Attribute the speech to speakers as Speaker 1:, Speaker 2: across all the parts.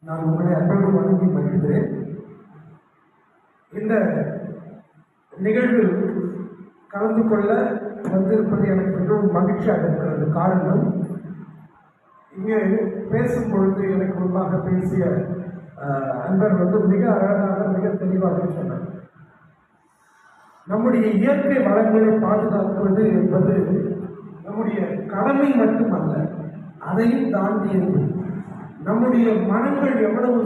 Speaker 1: நான் உங்களை அன்போடு வணங்கி மகிழ்கிறேன். இந்த நிகழ்வில் கலந்து கொள்ள வந்திருப்பது எனக்கு மிகவும் மகிழ்ச்சியாக இருக்கிறது. காரணம், இங்கே பேசும் பொழுது எனக்கு முன்பாக பேசிய அன்பர் மிக அழகாக மிக தெளிவாக சொன்னார். நம்முடைய இயற்கை வளங்களை பாதுகாப்பது என்பது நம்முடைய கடமை மட்டுமல்ல, அதையும் தாண்டியது. நம்முடைய மனங்கள் எவ்வளவு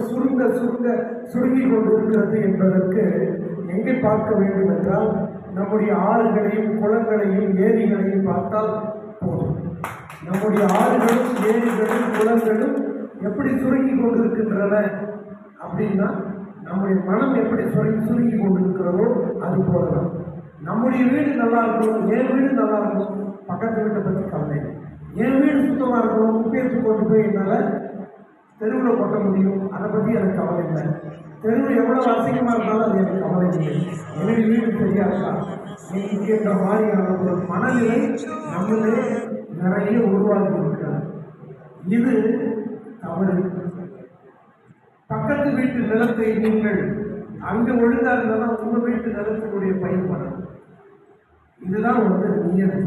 Speaker 1: சுருங்கி கொண்டிருக்கிறது என்பதற்கு எங்கே பார்க்க வேண்டும் என்றால், நம்முடைய ஆறுகளையும் குளங்களையும் ஏரிகளையும் பார்த்தால் போதும். நம்முடைய ஆறுகளும் ஏரிகளும் குளங்களும் எப்படி சுருங்கி கொண்டிருக்கின்றன அப்படின்னா, நம்முடைய மனம் எப்படி சுருங்கி கொண்டிருக்கிறதோ அது போலதான். நம்முடைய வீடு நல்லா இருக்கணும், என் வீடு நல்லா இருக்கணும், பக்கத்து வீட்டை பற்றி கவலை. என் வீடு சுத்தமாக இருக்கணும், குப்பையத்து கொண்டு போய் என்னால் தெருவில் கொட்ட முடியும், அதை பற்றி எனக்கு கவலை இல்லை. தெருவில் எவ்வளோ அசிங்கமாக இருந்தாலும் அது எனக்கு கவலை இல்லை. எனக்கு வீடு சரியா இருக்கா என்கின்ற மாதிரியான ஒரு மனநிலை நம்மளே நிறைய உருவாக்கி இருக்கிறார். இது தவறு. பக்கத்து வீட்டு நிலத்தை நீங்கள் அங்கு ஒழுங்கா இருந்தாலும் உங்கள் வீட்டு நிலத்தினுடைய பயன்படும். இதுதான் நியதி.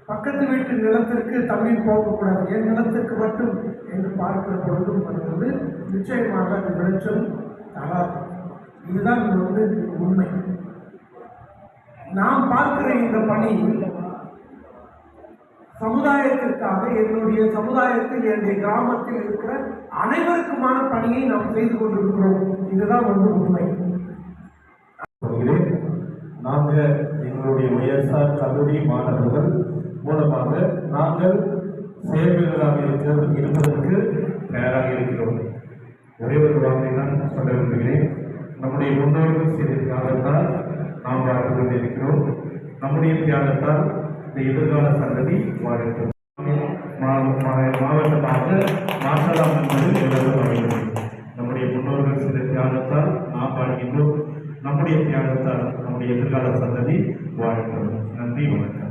Speaker 1: பக்கத்து வீட்டு நிலத்திற்கு தண்ணீர் போகக்கூடாது, என் நிலத்திற்கு மட்டும் என்று பார்க்கிற பொழுதும் அது நிச்சயமாக அந்த விளைச்சல் தராது. இதுதான் உண்மை. நாம் பார்க்கிற இந்த பணி சமுதாயத்திற்காக, என்னுடைய சமுதாயத்தில், என்னுடைய கிராமத்தில் இருக்கிற அனைவருக்குமான பணியை நாம் செய்து கொண்டிருக்கிறோம். இதுதான் உண்மை.
Speaker 2: நாங்கள் எங்களுடைய ஒய்எஸ்ஆர் கல்லூரி மாணவர்கள் மூலமாக நாங்கள் செயல்வீரர்களாக இருப்பதற்கு தயாராக இருக்கிறோம். ஒரே ஒரு வார்த்தை தான் சொல்ல விரும்புகிறேன். நம்முடைய முன்னோர்கள் செய்த தியாகத்தால் நாம் வாழ்ந்து கொண்டிருக்கிறோம். நம்முடைய தியாகத்தால் இந்த எதிர்கால சந்ததி வாழ்கிறோம். மாவட்டமாக மாற்றலாம் என்பது எல்லோரும் அறிகிறது. நம்முடைய முன்னோர்கள் செய்த தியாகத்தால் நாம் வாழ்கின்றோம். நம்முடைய தியாகத்தால் நம்முடைய எதிர்கால சந்ததி வாழ்கிறோம். நன்றி, வணக்கம்.